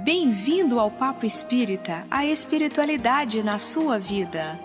Bem-vindo ao Papo Espírita, a espiritualidade na sua vida.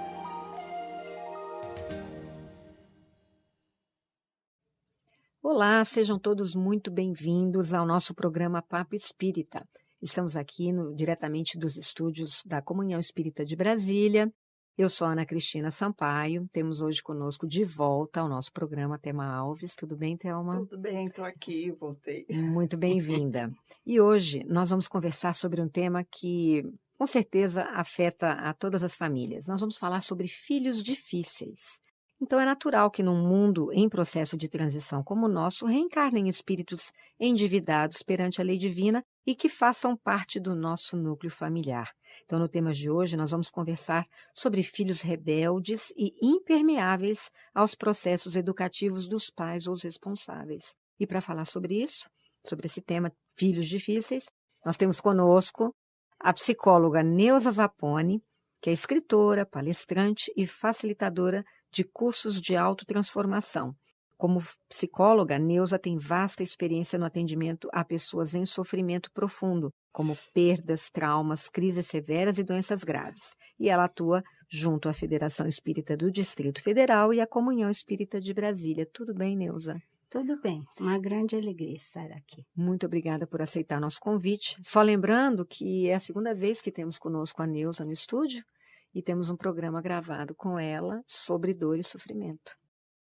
Olá, sejam todos muito bem-vindos ao nosso programa Papo Espírita. Estamos aqui diretamente dos estúdios da Comunhão Espírita de Brasília. Eu sou Ana Cristina Sampaio. Temos hoje conosco de volta ao nosso programa Thelma Alves. Tudo bem, Thelma? Tudo bem, estou aqui, voltei. Muito bem-vinda. E hoje nós vamos conversar sobre um tema que com certeza afeta a todas as famílias. Nós vamos falar sobre filhos difíceis. Então é natural que num mundo em processo de transição como o nosso, reencarnem espíritos endividados perante a lei divina e que façam parte do nosso núcleo familiar. Então no tema de hoje nós vamos conversar sobre filhos rebeldes e impermeáveis aos processos educativos dos pais ou os responsáveis. E para falar sobre isso, sobre esse tema, filhos difíceis, nós temos conosco a psicóloga Neuza Zapponi, que é escritora, palestrante e facilitadora de cursos de autotransformação. Como psicóloga, Neuza tem vasta experiência no atendimento a pessoas em sofrimento profundo, como perdas, traumas, crises severas e doenças graves. E ela atua junto à Federação Espírita do Distrito Federal e à Comunhão Espírita de Brasília. Tudo bem, Neuza? Tudo bem, uma grande alegria estar aqui. Muito obrigada por aceitar nosso convite. Só lembrando que é a segunda vez que temos conosco a Neuza no estúdio e temos um programa gravado com ela sobre dor e sofrimento.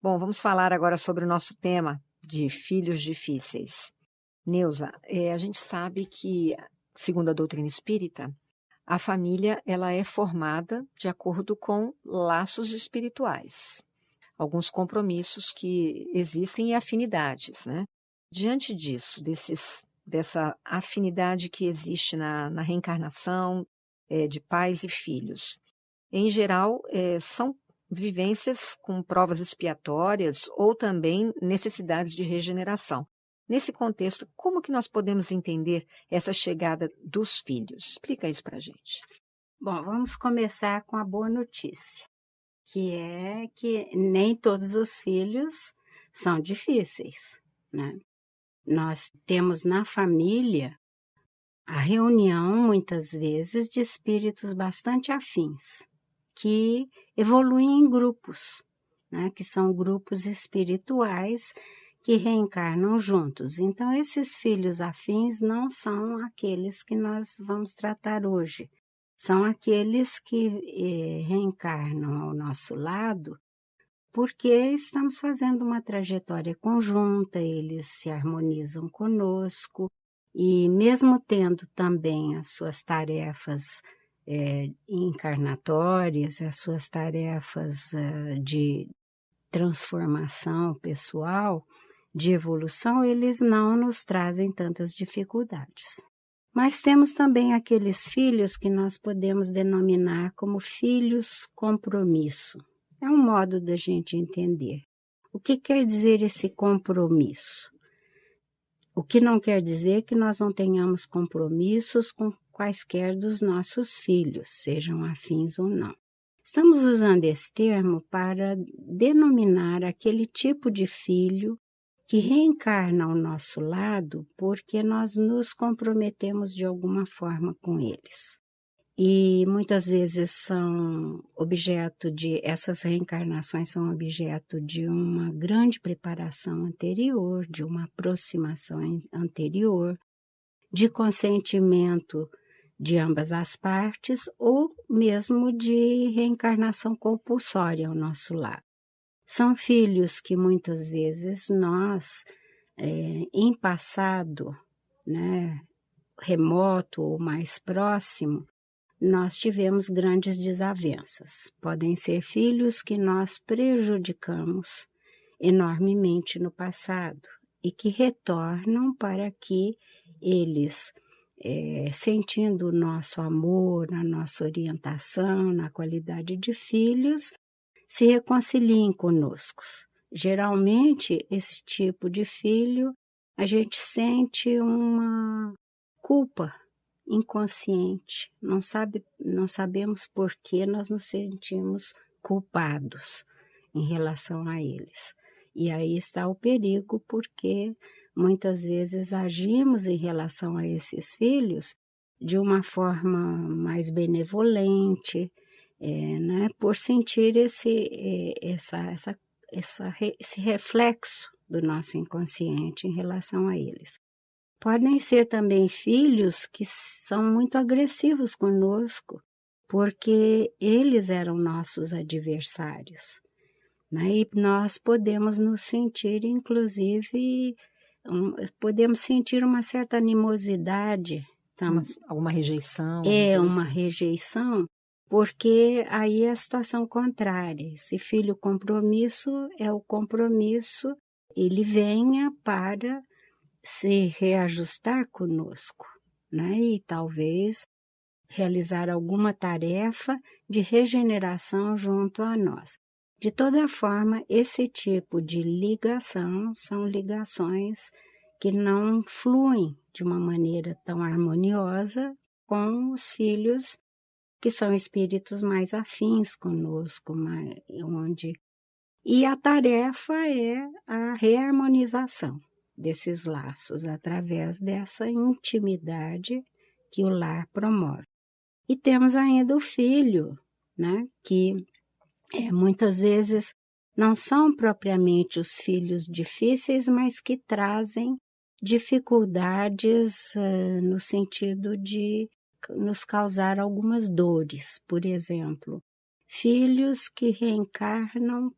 Bom, vamos falar agora sobre o nosso tema de filhos difíceis. Neuza, a gente sabe que, segundo a doutrina espírita, a família ela é formada de acordo com laços espirituais. Alguns compromissos que existem e afinidades, né? Diante disso, dessa afinidade que existe na reencarnação de pais e filhos, em geral, são vivências com provas expiatórias ou também necessidades de regeneração. Nesse contexto, como que nós podemos entender essa chegada dos filhos? Explica isso para a gente. Bom, vamos começar com a boa notícia, que é que nem todos os filhos são difíceis, né? Nós temos na família a reunião, muitas vezes, de espíritos bastante afins, que evoluem em grupos, né? Que são grupos espirituais que reencarnam juntos. Então, esses filhos afins não são aqueles que nós vamos tratar hoje. São aqueles que reencarnam ao nosso lado porque estamos fazendo uma trajetória conjunta, eles se harmonizam conosco e mesmo tendo também as suas tarefas encarnatórias, as suas tarefas de transformação pessoal, de evolução, eles não nos trazem tantas dificuldades. Mas temos também aqueles filhos que nós podemos denominar como filhos compromisso. É um modo da gente entender. O que quer dizer esse compromisso? O que não quer dizer que nós não tenhamos compromissos com quaisquer dos nossos filhos, sejam afins ou não. Estamos usando esse termo para denominar aquele tipo de filho que reencarna ao nosso lado porque nós nos comprometemos de alguma forma com eles. E muitas vezes essas reencarnações são objeto de uma grande preparação anterior, de uma aproximação anterior, de consentimento de ambas as partes ou mesmo de reencarnação compulsória ao nosso lado. São filhos que muitas vezes nós, em passado, né, remoto ou mais próximo, nós tivemos grandes desavenças. Podem ser filhos que nós prejudicamos enormemente no passado e que retornam para que eles, sentindo o nosso amor, a nossa orientação, na qualidade de filhos, se reconciliem conosco. Geralmente, esse tipo de filho, a gente sente uma culpa inconsciente. Não sabemos por que nós nos sentimos culpados em relação a eles. E aí está o perigo, porque muitas vezes agimos em relação a esses filhos de uma forma mais benevolente, né, por sentir esse reflexo do nosso inconsciente em relação a eles. Podem ser também filhos que são muito agressivos conosco, porque eles eram nossos adversários, né? E nós podemos nos sentir, inclusive, podemos sentir uma certa animosidade. Alguma rejeição? Uma rejeição, porque aí é a situação contrária. Esse filho compromisso é o compromisso, ele venha para se reajustar conosco, né? E talvez realizar alguma tarefa de regeneração junto a nós. De toda forma, esse tipo de ligação são ligações que não fluem de uma maneira tão harmoniosa com os filhos que são espíritos mais afins conosco, e a tarefa é a reharmonização desses laços através dessa intimidade que o lar promove. E temos ainda o filho, né, que muitas vezes não são propriamente os filhos difíceis, mas que trazem dificuldades no sentido de nos causar algumas dores. Por exemplo, filhos que reencarnam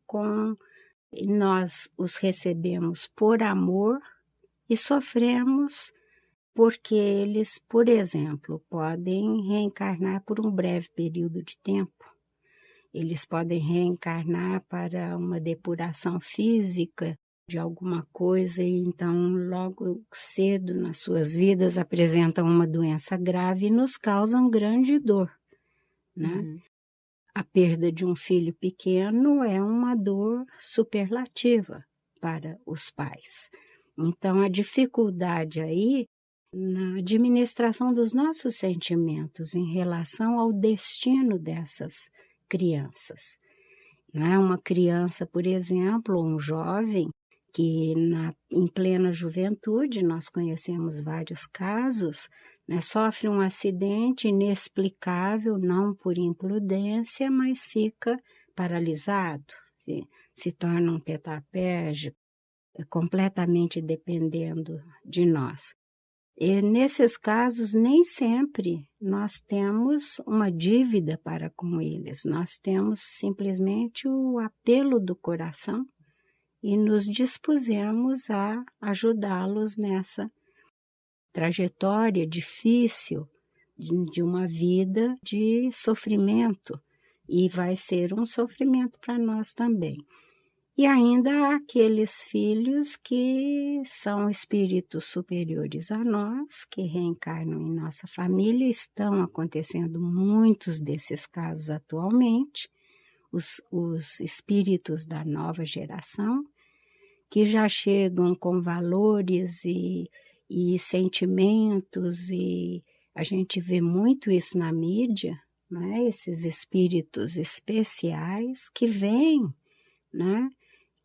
nós os recebemos por amor e sofremos porque eles, por exemplo, podem reencarnar por um breve período de tempo. Eles podem reencarnar para uma depuração física de alguma coisa e então logo cedo nas suas vidas apresentam uma doença grave e nos causam grande dor, né? Uhum. A perda de um filho pequeno é uma dor superlativa para os pais. Então, a dificuldade aí na administração dos nossos sentimentos em relação ao destino dessas crianças. Né? Uma criança, por exemplo, um jovem, que em plena juventude, nós conhecemos vários casos, né, sofre um acidente inexplicável, não por imprudência, mas fica paralisado, se torna um tetraplégico, completamente dependendo de nós. E nesses casos, nem sempre nós temos uma dívida para com eles, nós temos simplesmente o apelo do coração e nos dispusemos a ajudá-los nessa trajetória difícil de uma vida de sofrimento, e vai ser um sofrimento para nós também. E ainda há aqueles filhos que são espíritos superiores a nós, que reencarnam em nossa família. Estão acontecendo muitos desses casos atualmente, os espíritos da nova geração, que já chegam com valores e sentimentos, e a gente vê muito isso na mídia, né? Esses espíritos especiais que vêm, né?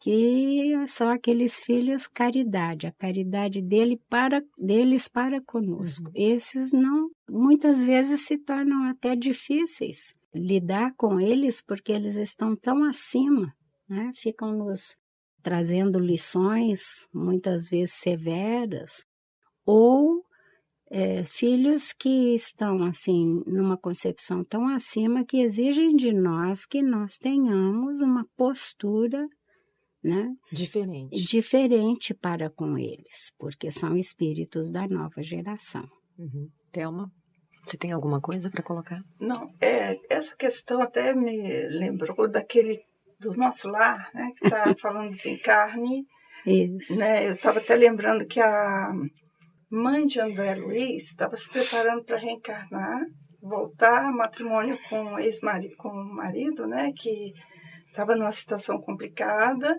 Que são aqueles filhos caridade, a caridade deles para conosco. Esses não, muitas vezes se tornam até difíceis lidar com eles, porque eles estão tão acima, né? Ficam nos trazendo lições, muitas vezes severas, ou filhos que estão assim numa concepção tão acima que exigem de nós que nós tenhamos uma postura, né, diferente para com eles, porque são espíritos da nova geração. Uhum. Thelma, você tem alguma coisa para colocar? Não, essa questão até me lembrou do nosso lar, né, que está falando de desencarne. Isso. Né, eu estava até lembrando que a mãe de André Luiz estava se preparando para reencarnar, voltar ao matrimônio com o marido, né, que estava numa situação complicada,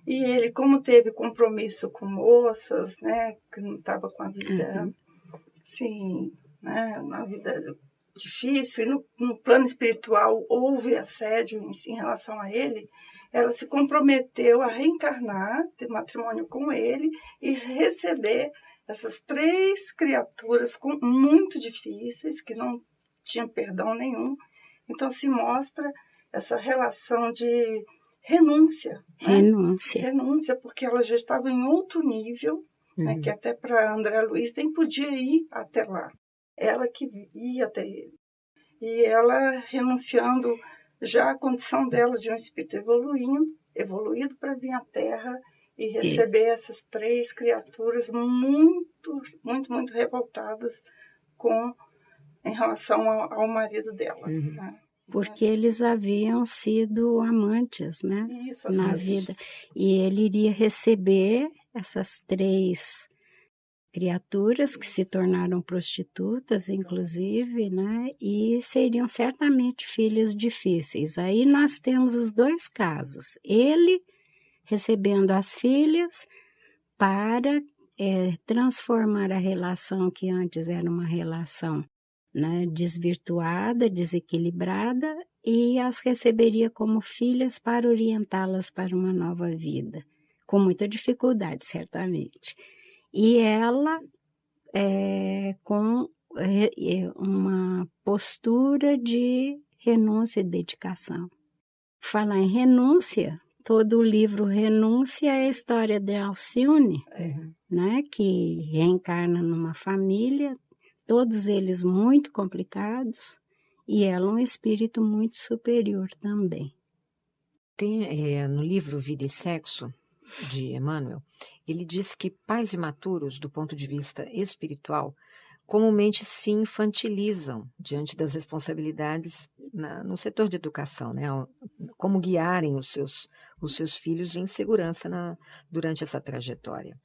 e ele, como teve compromisso com moças, né, que não estava com a vida, assim, né, uma vida difícil, e no plano espiritual houve assédio em relação a ele, ela se comprometeu a reencarnar, ter matrimônio com ele e receber essas 3 criaturas muito difíceis, que não tinham perdão nenhum. Então se mostra essa relação de renúncia. Renúncia, porque ela já estava em outro nível, né, que até para André Luiz nem podia ir até lá. Ela que ia até ele. E ela renunciando já à condição dela de um espírito evoluído para vir à Terra e receber essas 3 criaturas muito, muito, muito revoltadas em relação ao marido dela. Né? Porque eles haviam sido amantes, né? Isso, na vida. E ele iria receber essas 3 criaturas que se tornaram prostitutas, inclusive, né? E seriam certamente filhas difíceis. Aí nós temos os 2 casos. Ele recebendo as filhas para transformar a relação que antes era uma relação, né, desvirtuada, desequilibrada, e as receberia como filhas para orientá-las para uma nova vida, com muita dificuldade, certamente. E ela com uma postura de renúncia e dedicação. Falar em renúncia, todo o livro Renúncia é a história de Alcione, né, que reencarna numa família, todos eles muito complicados, e ela um espírito muito superior também. Tem no livro Vida e Sexo, de Emmanuel, ele diz que pais imaturos, do ponto de vista espiritual, comumente se infantilizam diante das responsabilidades no setor de educação, né? Como guiarem os seus filhos em segurança durante essa trajetória.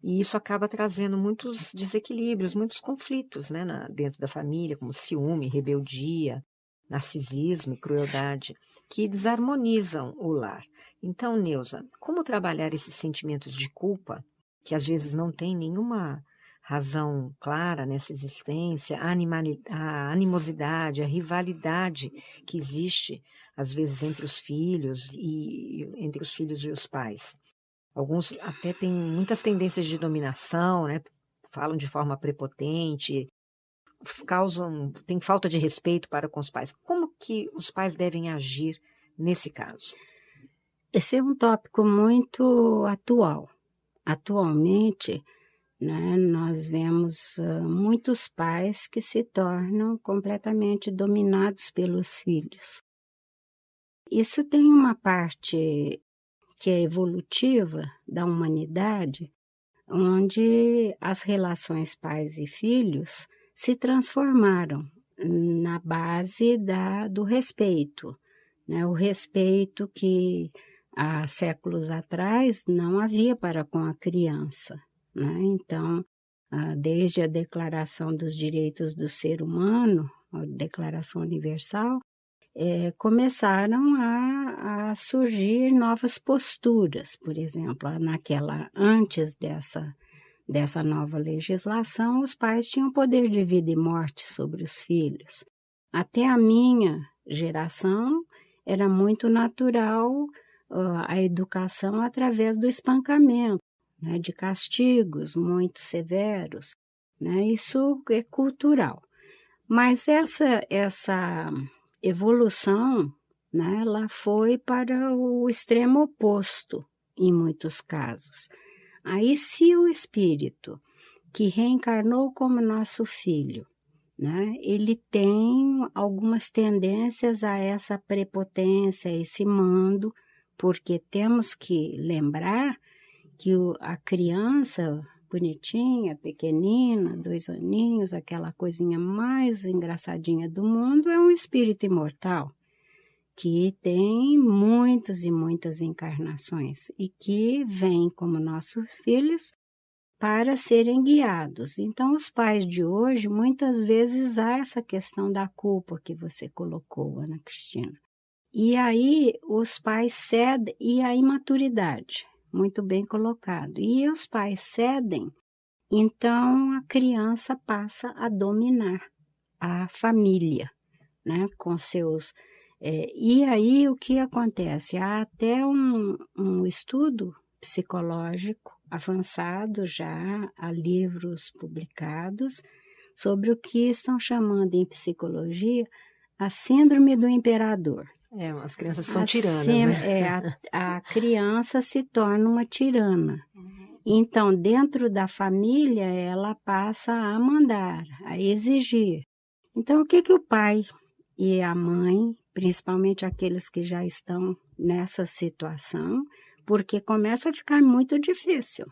E isso acaba trazendo muitos desequilíbrios, muitos conflitos, né, dentro da família, como ciúme, rebeldia, narcisismo e crueldade, que desarmonizam o lar. Então, Neuza, como trabalhar esses sentimentos de culpa, que às vezes não tem nenhuma razão clara nessa existência, a animosidade, a rivalidade que existe, às vezes, entre os filhos e os pais. Alguns até têm muitas tendências de dominação, né? Falam de forma prepotente, tem falta de respeito para com os pais. Como que os pais devem agir nesse caso? Esse é um tópico muito atual. Atualmente, né, nós vemos muitos pais que se tornam completamente dominados pelos filhos. Isso tem uma parte que é evolutiva da humanidade, onde as relações pais e filhos se transformaram na base do respeito, né? O respeito que há séculos atrás não havia para com a criança, né? Então, desde a Declaração dos Direitos do Ser Humano, a Declaração Universal, começaram a surgir novas posturas. Por exemplo, antes dessa nova legislação, os pais tinham poder de vida e morte sobre os filhos. Até a minha geração era muito natural a educação através do espancamento, né, de castigos muito severos, né? Isso é cultural. Mas essa evolução, né, ela foi para o extremo oposto em muitos casos. Aí, se o espírito que reencarnou como nosso filho, né, ele tem algumas tendências a essa prepotência, esse mando, porque temos que lembrar que a criança bonitinha, pequenina, 2 aninhos, aquela coisinha mais engraçadinha do mundo, é um espírito imortal que tem muitas e muitas encarnações e que vem como nossos filhos para serem guiados. Então, os pais de hoje, muitas vezes, há essa questão da culpa que você colocou, Ana Cristina. E aí, os pais cedem, e a imaturidade, muito bem colocado. E os pais cedem, então a criança passa a dominar a família, né, com seus... e aí o que acontece? Há até um estudo psicológico avançado já, há livros publicados sobre o que estão chamando em psicologia a síndrome do imperador. As crianças são tiranas, né? A criança se torna uma tirana. Então, dentro da família, ela passa a mandar, a exigir. Então, o que o pai e a mãe, principalmente aqueles que já estão nessa situação, porque começa a ficar muito difícil.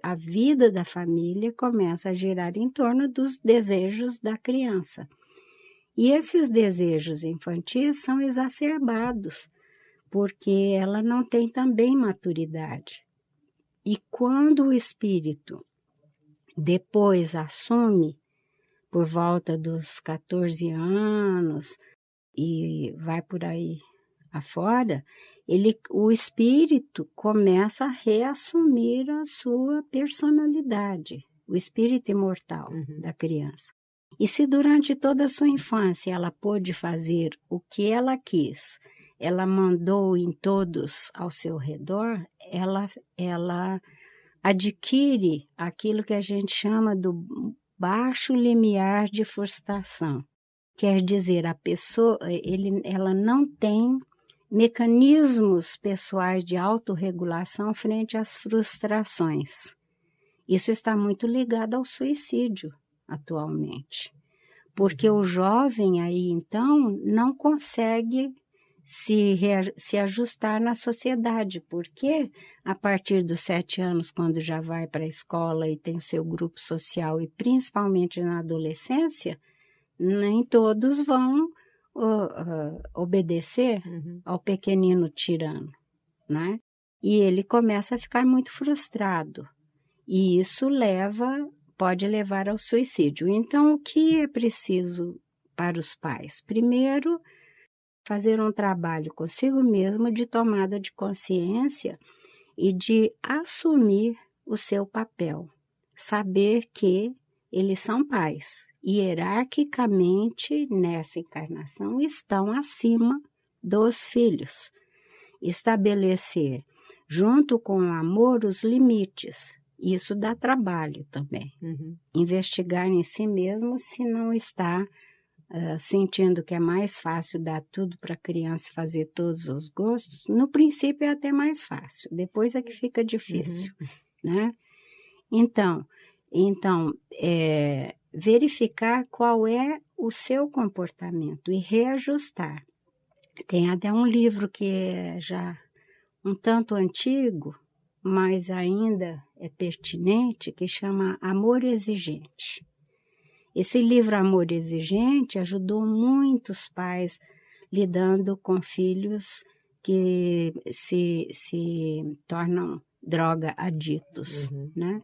A vida da família começa a girar em torno dos desejos da criança. E esses desejos infantis são exacerbados, porque ela não tem também maturidade. E quando o espírito depois assume, por volta dos 14 anos, e vai por aí afora, o espírito começa a reassumir a sua personalidade, o espírito imortal da criança. E se durante toda a sua infância ela pôde fazer o que ela quis, ela mandou em todos ao seu redor, ela adquire aquilo que a gente chama do baixo limiar de frustração. Quer dizer, a pessoa, ela não tem mecanismos pessoais de autorregulação frente às frustrações. Isso está muito ligado ao suicídio atualmente, porque o jovem aí, então, não consegue se ajustar na sociedade, porque a partir dos 7 anos, quando já vai para a escola e tem o seu grupo social, e principalmente na adolescência, nem todos vão obedecer ao pequenino tirano, né? E ele começa a ficar muito frustrado, e isso pode levar ao suicídio. Então, o que é preciso para os pais? Primeiro, fazer um trabalho consigo mesmo de tomada de consciência e de assumir o seu papel. Saber que eles são pais. Hierarquicamente, nessa encarnação, estão acima dos filhos. Estabelecer, junto com o amor, os limites. Isso dá trabalho também. Investigar em si mesmo se não está sentindo que é mais fácil dar tudo para a criança fazer todos os gostos. No princípio é até mais fácil, depois é que fica difícil, né? Então verificar qual é o seu comportamento e reajustar. Tem até um livro que é já um tanto antigo, mas ainda é pertinente, que chama Amor Exigente. Esse livro Amor Exigente ajudou muitos pais lidando com filhos que se tornam droga aditos, né?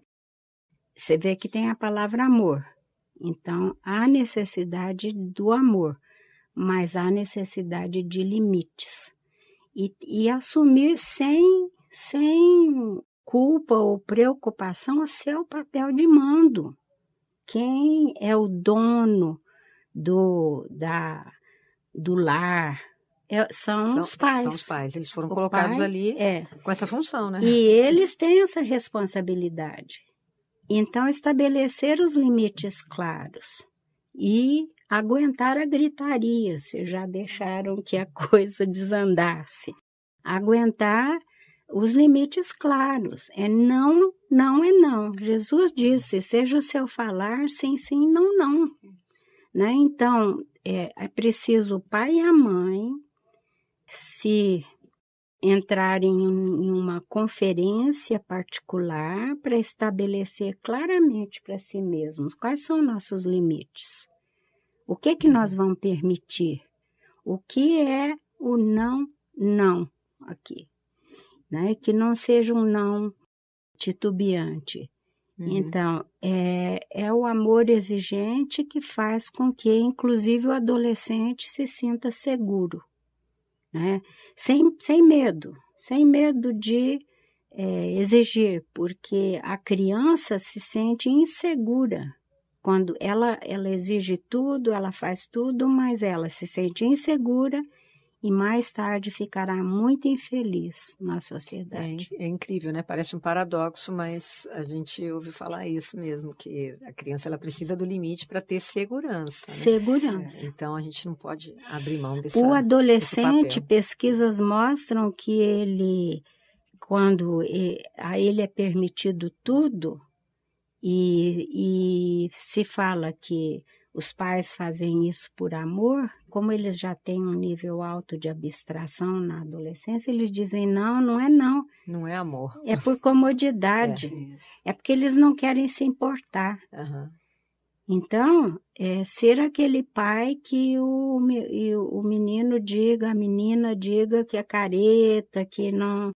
Você vê que tem a palavra amor. Então, há necessidade do amor, mas há necessidade de limites. E assumir sem culpa ou preocupação o seu papel de mando. Quem é o dono do lar? São os pais. São os pais. Eles foram colocados ali com essa função, né? E eles têm essa responsabilidade. Então, estabelecer os limites claros e aguentar a gritaria, se já deixaram que a coisa desandasse. Aguentar os limites claros. É não, não é não. Jesus disse, seja o seu falar, sim, sim, não, não. Né? Então, é preciso o pai e a mãe se entrarem em uma conferência particular para estabelecer claramente para si mesmos quais são nossos limites. O que nós vamos permitir? O que é o não, não aqui? Né? Que não seja um não titubeante. Então, é o amor exigente que faz com que, inclusive, o adolescente se sinta seguro, né? Sem medo de exigir, porque a criança se sente insegura. Quando ela exige tudo, ela faz tudo, mas ela se sente insegura e mais tarde ficará muito infeliz na sociedade. É incrível, né? Parece um paradoxo, mas a gente ouve falar isso mesmo, que a criança ela precisa do limite para ter segurança, né? Segurança. Então a gente não pode abrir mão O desse adolescente, papel. pesquisas mostram que ele, quando a ele é permitido tudo, e se fala que os pais fazem isso por amor, como eles já têm um nível alto de abstração na adolescência, eles dizem não, não é não. Não é amor. É por comodidade. É porque eles não querem se importar. Uhum. Então, ser aquele pai que o menino diga, a menina diga que é careta, que não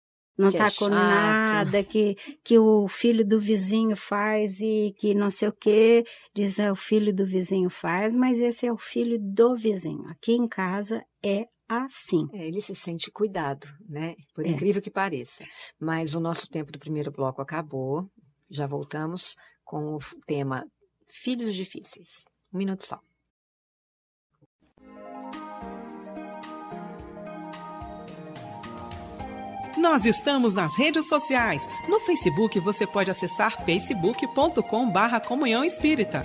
está com nada, que o filho do vizinho faz e que não sei o quê. Diz, o filho do vizinho faz, mas esse é o filho do vizinho. Aqui em casa é assim. Ele se sente cuidado, né? Por incrível que pareça. Mas o nosso tempo do primeiro bloco acabou. Já voltamos com o tema Filhos Difíceis. 1 minuto só. Nós estamos nas redes sociais. No Facebook você pode acessar facebook.com/Comunhão Espírita.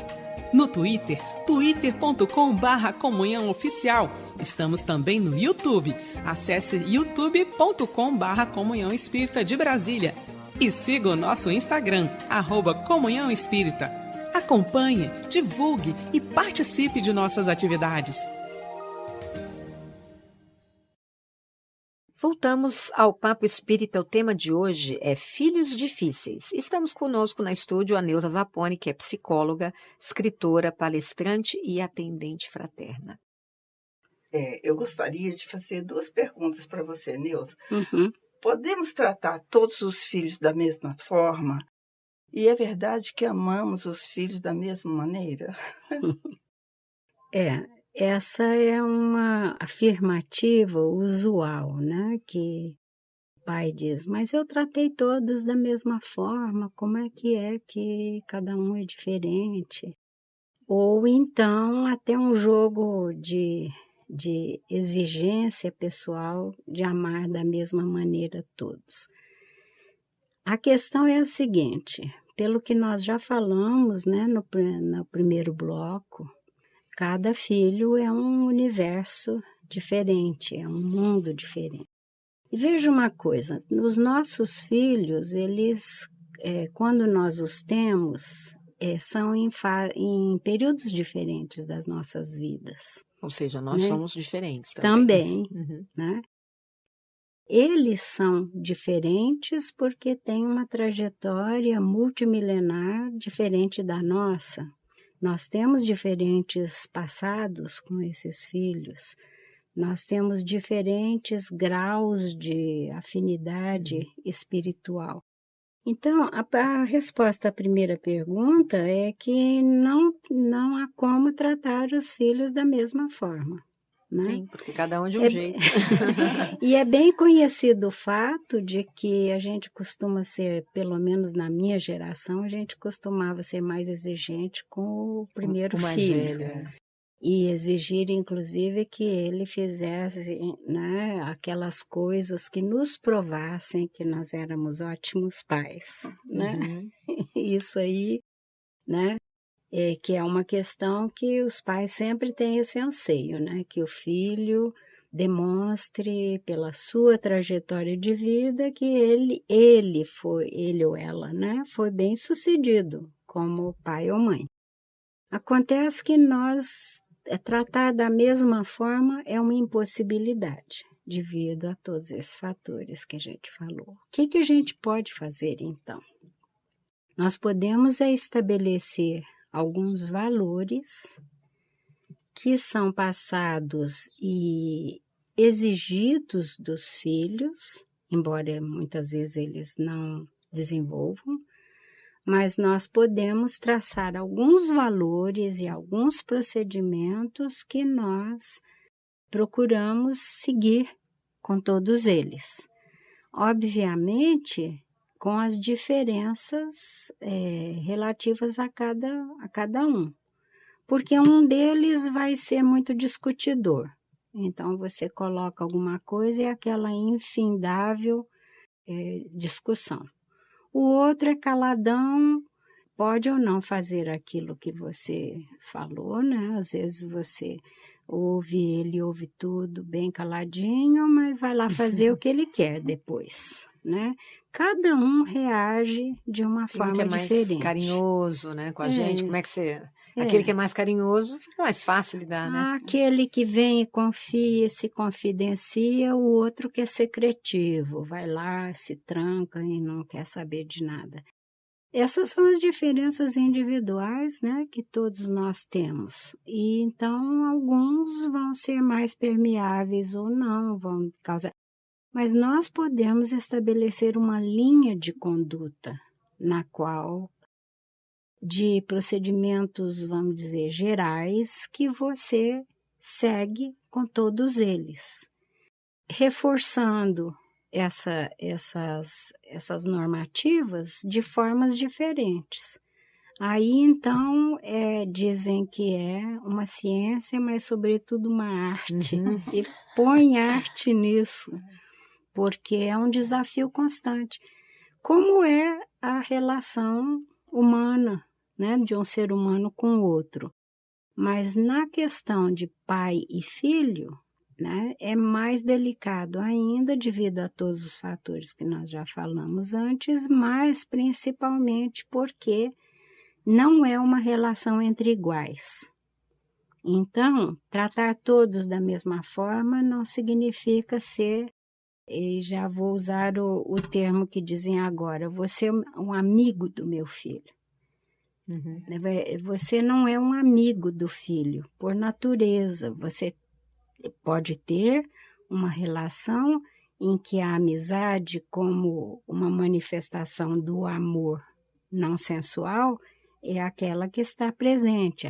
No Twitter, twitter.com/Comunhão Oficial. Estamos também no YouTube. Acesse youtube.com/Comunhão Espírita de Brasília. E siga o nosso Instagram, @Comunhão Espírita. Acompanhe, divulgue e participe de nossas atividades. Voltamos ao Papo Espírita. O tema de hoje é Filhos Difíceis. Estamos conosco na estúdio a Neuza Zapponi, que é psicóloga, escritora, palestrante e atendente fraterna. Eu gostaria de fazer 2 perguntas para você, Neuza. Uhum. Podemos tratar todos os filhos da mesma forma? E é verdade que amamos os filhos da mesma maneira? Essa é uma afirmativa usual, né? Que o pai diz, mas eu tratei todos da mesma forma, como é que cada um é diferente? Ou então até um jogo de exigência pessoal de amar da mesma maneira todos. A questão é a seguinte, pelo que nós já falamos, né, no primeiro bloco, cada filho é um universo diferente, é um mundo diferente. E veja uma coisa, os nossos filhos, eles, quando nós os temos, são em períodos diferentes das nossas vidas. Ou seja, nós somos diferentes também. Uhum. Né? Eles são diferentes porque têm uma trajetória multimilenar diferente da nossa. Nós temos diferentes passados com esses filhos, nós temos diferentes graus de afinidade espiritual. Então, a resposta à primeira pergunta é que não há como tratar os filhos da mesma forma. Né? Sim, porque cada um de um jeito. E é bem conhecido o fato de que a gente costuma ser, pelo menos na minha geração, a gente costumava ser mais exigente com o primeiro mais filho. Velho. E exigir, inclusive, que ele fizesse, né, aquelas coisas que nos provassem que nós éramos ótimos pais. Né? Uhum. Isso aí, né? Que é uma questão que os pais sempre têm esse anseio, né? Que o filho demonstre pela sua trajetória de vida que ele ou ela, né? Foi bem sucedido como pai ou mãe. Acontece que tratar da mesma forma é uma impossibilidade devido a todos esses fatores que a gente falou. O que a gente pode fazer então? Nós podemos estabelecer alguns valores que são passados e exigidos dos filhos, embora muitas vezes eles não desenvolvam, mas nós podemos traçar alguns valores e alguns procedimentos que nós procuramos seguir com todos eles. Obviamente, com as diferenças relativas a cada um. Porque um deles vai ser muito discutidor, Então, você coloca alguma coisa e aquela infindável discussão. O outro é caladão, pode ou não fazer aquilo que você falou, né? Às vezes você ele ouve tudo bem caladinho, mas vai lá fazer o que ele quer depois, né? Cada um reage de uma forma que é mais diferente. carinhoso, né, com a gente. Como é que você... Aquele que é mais carinhoso fica mais fácil lidar, né? Aquele que vem e confia, se confidencia, o outro que é secretivo, vai lá, se tranca e não quer saber de nada. Essas são as diferenças individuais, né, que todos nós temos. E então alguns vão ser mais permeáveis ou não, vão causar. Mas nós podemos estabelecer uma linha de conduta na qual de procedimentos, vamos dizer, gerais, que você segue com todos eles, reforçando essas normativas de formas diferentes. Aí, então, dizem que é uma ciência, mas, sobretudo, uma arte. E põe arte nisso, porque é um desafio constante. Como é a relação humana, né, de um ser humano com o outro. Mas na questão de pai e filho, né, é mais delicado ainda devido a todos os fatores que nós já falamos antes, mas principalmente porque não é uma relação entre iguais. Então, tratar todos da mesma forma não significa ser, e já vou usar o termo que dizem agora, você é um amigo do meu filho. Você não é um amigo do filho, por natureza. Você pode ter uma relação em que a amizade, como uma manifestação do amor não sensual, é aquela que está presente,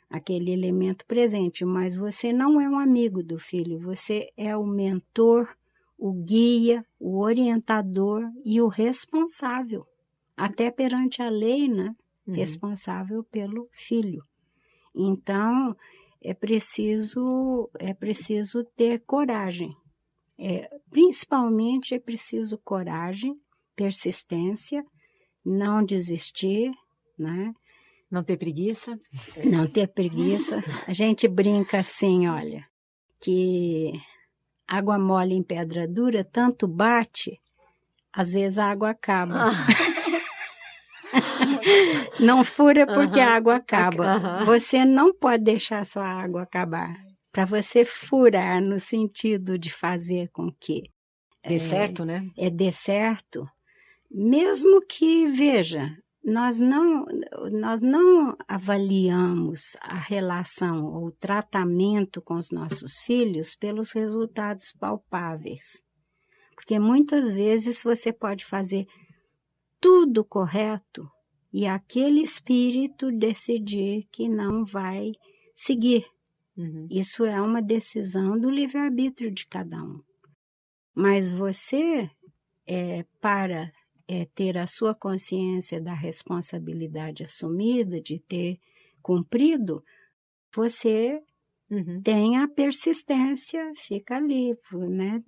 aquele elemento presente. Mas você não é um amigo do filho, você é o mentor, o guia, o orientador e o responsável, até perante a lei, né? Responsável pelo filho. Então, é preciso ter coragem. Principalmente é preciso coragem, persistência, não desistir, né? Não ter preguiça. Não ter preguiça. A gente brinca assim, olha, que água mole em pedra dura, tanto bate, às vezes a água acaba. Não fura porque a água acaba. Você não pode deixar sua água acabar. Para você furar no sentido de fazer com que dê certo, né? Dê certo, mesmo que, veja, nós não avaliamos a relação ou o tratamento com os nossos filhos pelos resultados palpáveis. Porque muitas vezes você pode fazer tudo correto e aquele espírito decidir que não vai seguir. Isso é uma decisão do livre-arbítrio de cada um. Mas você, para ter a sua consciência da responsabilidade assumida, de ter cumprido, você tem a persistência, fica ali, né?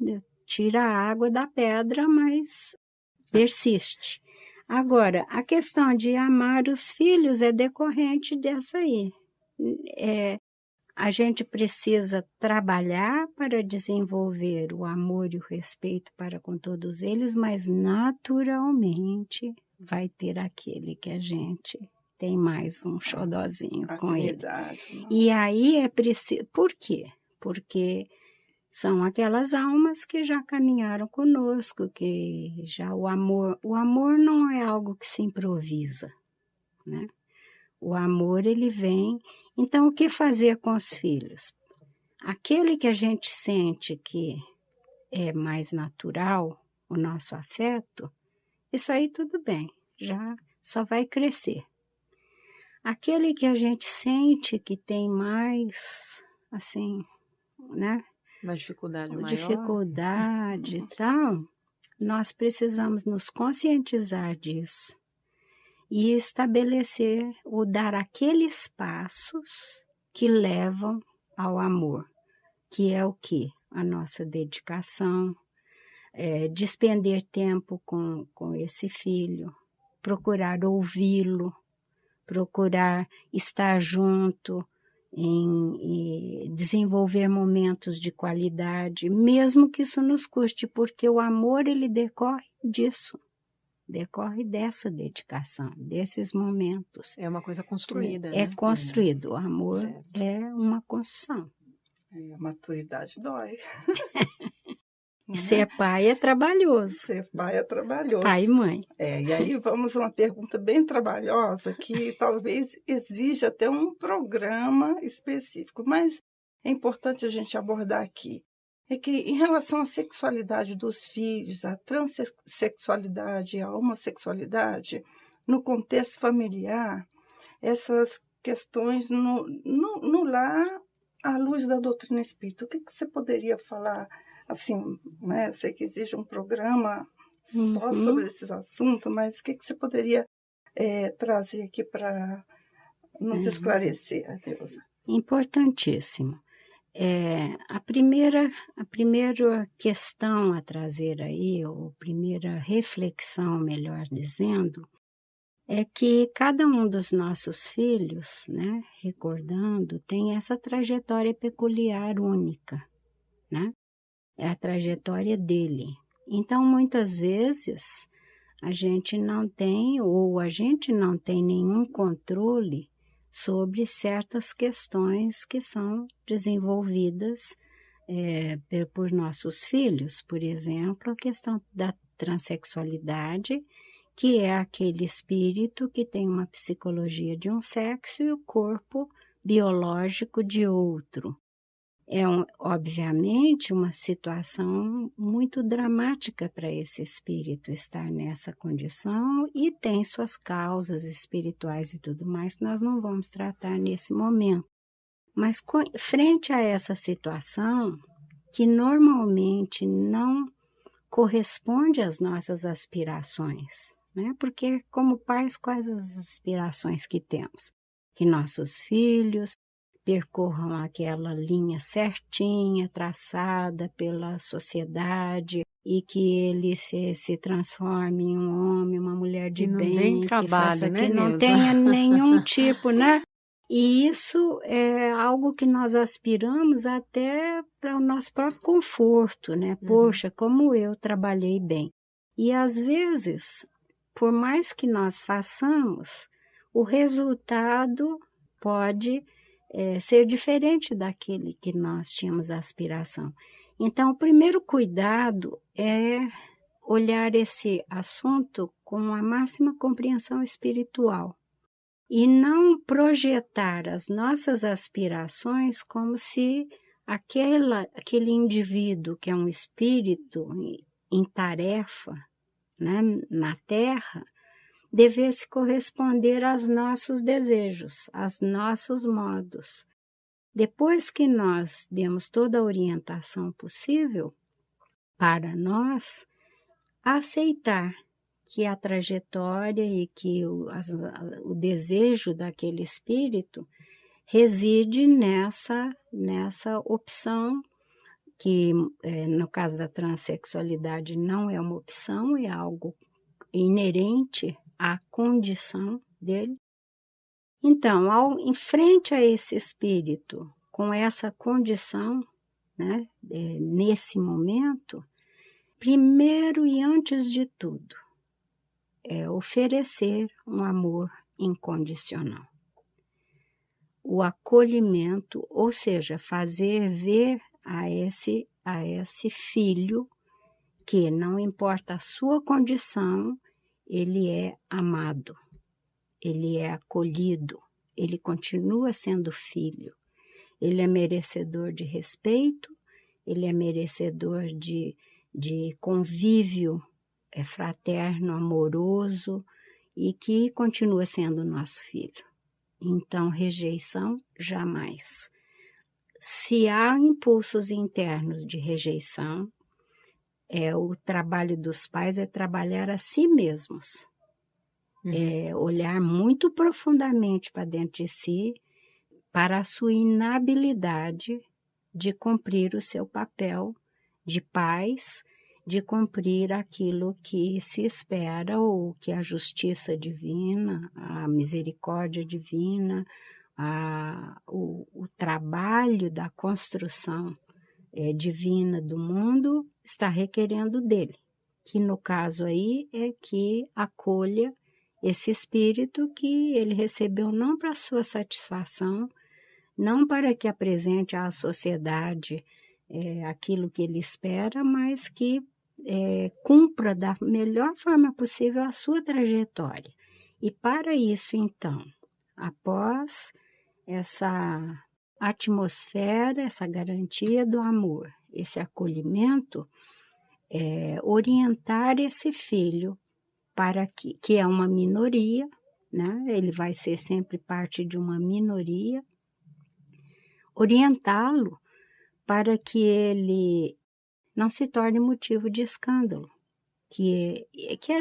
Tira a água da pedra, mas persiste. Agora, a questão de amar os filhos é decorrente dessa aí. A gente precisa trabalhar para desenvolver o amor e o respeito para com todos eles, mas naturalmente vai ter aquele que a gente tem mais um xodózinho com ele. E aí é preciso... Por quê? Porque são aquelas almas que já caminharam conosco, que já o amor não é algo que se improvisa, né? O amor, ele vem. Então, o que fazer com os filhos? Aquele que a gente sente que é mais natural, o nosso afeto, isso aí tudo bem, já só vai crescer. Aquele que a gente sente que tem mais, assim, né? Uma dificuldade maior. Dificuldade e tal, nós precisamos nos conscientizar disso e estabelecer ou dar aqueles passos que levam ao amor, que é o quê? A nossa dedicação, despender tempo com esse filho, procurar ouvi-lo, procurar estar junto, em desenvolver momentos de qualidade, mesmo que isso nos custe, porque o amor ele decorre disso, decorre dessa dedicação, desses momentos. É uma coisa construída, É né? construído, o amor Certo. é uma construção. A maturidade dói. Ser pai é trabalhoso. Ser pai é trabalhoso. Pai e mãe. E aí vamos a uma pergunta bem trabalhosa, que talvez exija até um programa específico, mas é importante a gente abordar aqui. É que em relação à sexualidade dos filhos, à transexualidade e à homossexualidade, no contexto familiar, essas questões no lar, à luz da doutrina espírita, o que você poderia falar? Assim, né? Eu sei que existe um programa só sobre esses assuntos, mas o que você poderia trazer aqui para nos esclarecer, Adeusa? Importantíssimo. A primeira questão a trazer aí, ou primeira reflexão, melhor dizendo, é que cada um dos nossos filhos, né, recordando, tem essa trajetória peculiar, única, né? É a trajetória dele. Então, muitas vezes, a gente não tem nenhum controle sobre certas questões que são desenvolvidas por nossos filhos. Por exemplo, a questão da transexualidade, que é aquele espírito que tem uma psicologia de um sexo e o corpo biológico de outro. Obviamente, uma situação muito dramática para esse espírito estar nessa condição e tem suas causas espirituais e tudo mais que nós não vamos tratar nesse momento. Mas, frente a essa situação, que normalmente não corresponde às nossas aspirações, né? Porque, como pais, quais as aspirações que temos? Que nossos filhos percorram aquela linha certinha, traçada pela sociedade, e que ele se transforme em um homem, uma mulher de bem, trabalho, que faça, né, que não Neuza? tenha nenhum tipo, né? E isso é algo que nós aspiramos até para o nosso próprio conforto, né? Poxa, como eu trabalhei bem. E às vezes, por mais que nós façamos, o resultado pode ser diferente daquele que nós tínhamos aspiração. Então, o primeiro cuidado é olhar esse assunto com a máxima compreensão espiritual e não projetar as nossas aspirações como se aquele indivíduo que é um espírito em tarefa, né, na Terra, devesse corresponder aos nossos desejos, aos nossos modos. Depois que nós demos toda a orientação possível para nós, aceitar que a trajetória e que o desejo daquele espírito reside nessa opção, que no caso da transexualidade não é uma opção, é algo inerente à condição dele. Então, em frente a esse espírito, com essa condição, né, nesse momento, primeiro e antes de tudo, é oferecer um amor incondicional. O acolhimento, ou seja, fazer ver a esse filho que, não importa a sua condição, ele é amado, ele é acolhido, ele continua sendo filho, ele é merecedor de respeito, ele é merecedor de convívio fraterno, amoroso, e que continua sendo nosso filho. Então, rejeição, jamais. Se há impulsos internos de rejeição, o trabalho dos pais é trabalhar a si mesmos. Olhar muito profundamente para dentro de si, para a sua inabilidade de cumprir o seu papel de pais, de cumprir aquilo que se espera, ou que a justiça divina, a misericórdia divina, o trabalho da construção divina do mundo está requerendo dele, que no caso aí é que acolha esse espírito que ele recebeu não para sua satisfação, não para que apresente à sociedade aquilo que ele espera, mas que cumpra da melhor forma possível a sua trajetória. E para isso, então, após essa atmosfera, essa garantia do amor, esse acolhimento, orientar esse filho para que é uma minoria, né? Ele vai ser sempre parte de uma minoria, orientá-lo para que ele não se torne motivo de escândalo, que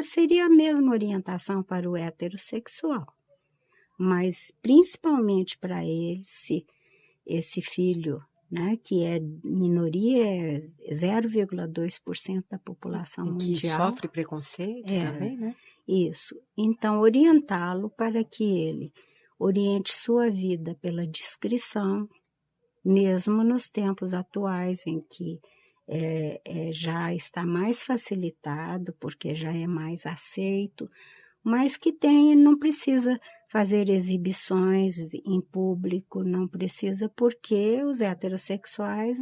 seria a mesma orientação para o heterossexual, mas principalmente para esse filho, né, que é minoria, é 0,2% da população mundial. Que sofre preconceito também, né? Isso. Então, orientá-lo para que ele oriente sua vida pela discrição, mesmo nos tempos atuais em que já está mais facilitado, porque já é mais aceito, mas que não precisa fazer exibições em público, não precisa, porque os heterossexuais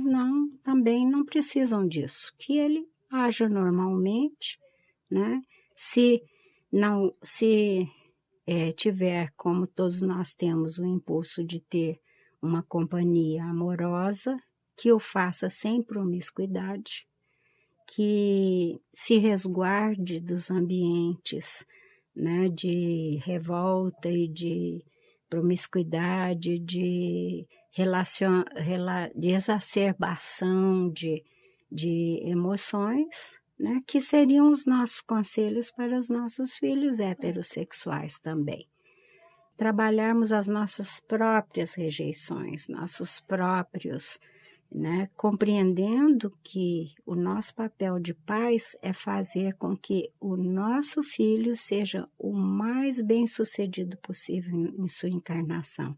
também não precisam disso, que ele haja normalmente, né? Se tiver, como todos nós temos, o impulso de ter uma companhia amorosa, que o faça sem promiscuidade, que se resguarde dos ambientes, né, de revolta e de promiscuidade, de exacerbação de emoções, né, que seriam os nossos conselhos para os nossos filhos heterossexuais também. Trabalharmos as nossas próprias rejeições, nossos próprios, né, compreendendo que o nosso papel de pais é fazer com que o nosso filho seja o mais bem-sucedido possível em sua encarnação,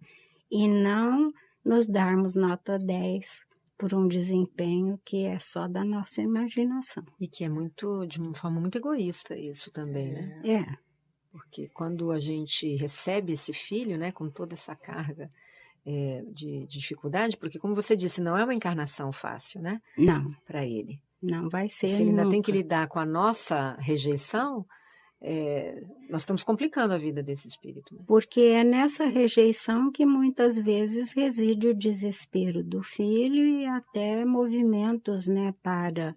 e não nos darmos nota 10 por um desempenho que é só da nossa imaginação. E que é de uma forma muito egoísta isso também, né? Porque quando a gente recebe esse filho, né, com toda essa carga de dificuldade, porque, como você disse, não é uma encarnação fácil, né? Não. Para ele. Não vai ser. Se ele ainda tem que lidar com a nossa rejeição, nós estamos complicando a vida desse espírito. Né? Porque é nessa rejeição que muitas vezes reside o desespero do filho e até movimentos, né, para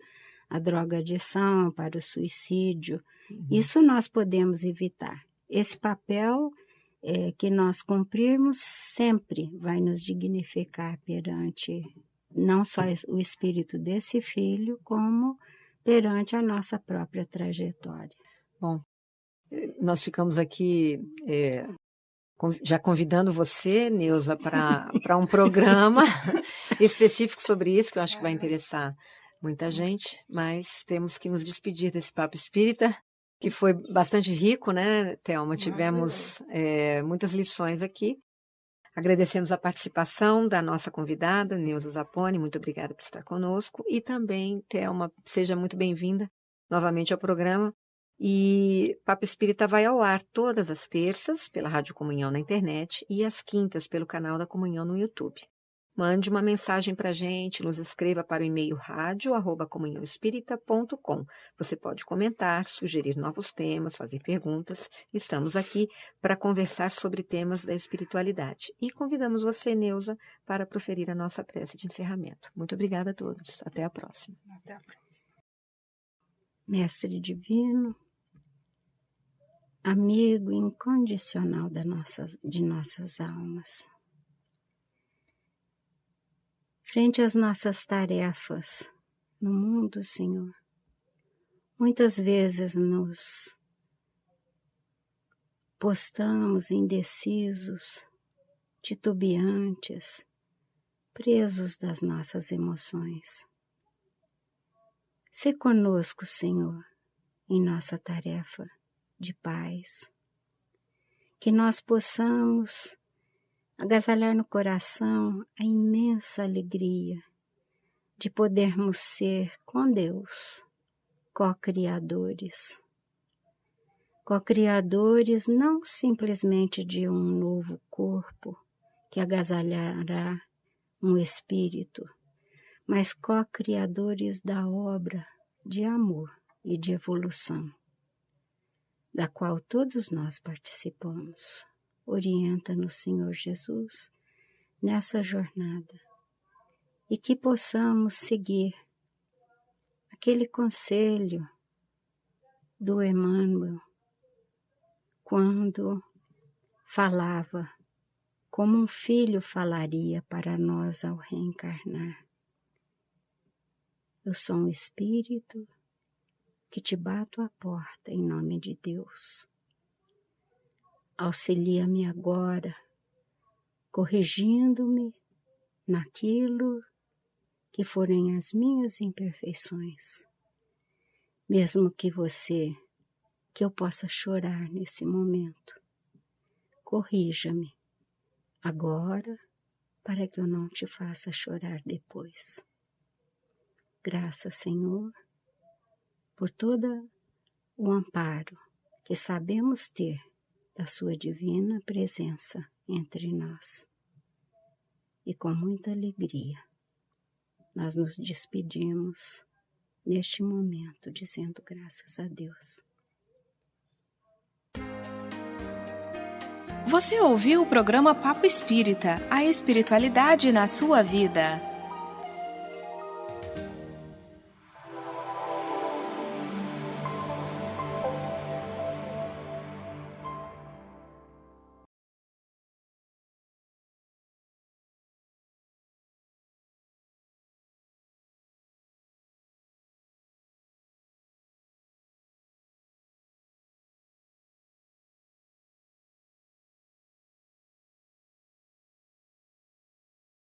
a drogadição, para o suicídio. Uhum. Isso nós podemos evitar. Esse papel que nós cumprirmos sempre vai nos dignificar perante não só o espírito desse filho, como perante a nossa própria trajetória. Bom, nós ficamos aqui já convidando você, Neuza, para um programa específico sobre isso, que eu acho que vai interessar muita gente, mas temos que nos despedir desse Papo Espírita, que foi bastante rico, né, Thelma? Tivemos muitas lições aqui. Agradecemos a participação da nossa convidada, Neuza Zapponi, muito obrigada por estar conosco. E também, Thelma, seja muito bem-vinda novamente ao programa. E Papo Espírita vai ao ar todas as terças pela Rádio Comunhão na internet e às quintas pelo canal da Comunhão no YouTube. Mande uma mensagem para a gente, nos escreva para o e-mail radio@comunhãoespírita.com. Você pode comentar, sugerir novos temas, fazer perguntas. Estamos aqui para conversar sobre temas da espiritualidade. E convidamos você, Neuza, para proferir a nossa prece de encerramento. Muito obrigada a todos. Até a próxima. Até a próxima. Mestre Divino, amigo incondicional de nossas almas, frente às nossas tarefas no mundo, Senhor, muitas vezes nos postamos indecisos, titubeantes, presos das nossas emoções. Sê conosco, Senhor, em nossa tarefa de paz, que nós possamos agasalhar no coração a imensa alegria de podermos ser com Deus co-criadores não simplesmente de um novo corpo que agasalhará um espírito, mas co-criadores da obra de amor e de evolução, da qual todos nós participamos. Orienta-nos, Senhor Jesus, nessa jornada e que possamos seguir aquele conselho do Emmanuel quando falava como um filho falaria para nós ao reencarnar. Eu sou um espírito que te bato à porta em nome de Deus. Auxilia-me agora, corrigindo-me naquilo que forem as minhas imperfeições, mesmo que eu possa chorar nesse momento. Corrija-me agora, para que eu não te faça chorar depois. Graças, Senhor, por todo o amparo que sabemos ter da sua divina presença entre nós. E com muita alegria, nós nos despedimos neste momento, dizendo graças a Deus. Você ouviu o programa Papo Espírita, a espiritualidade na sua vida.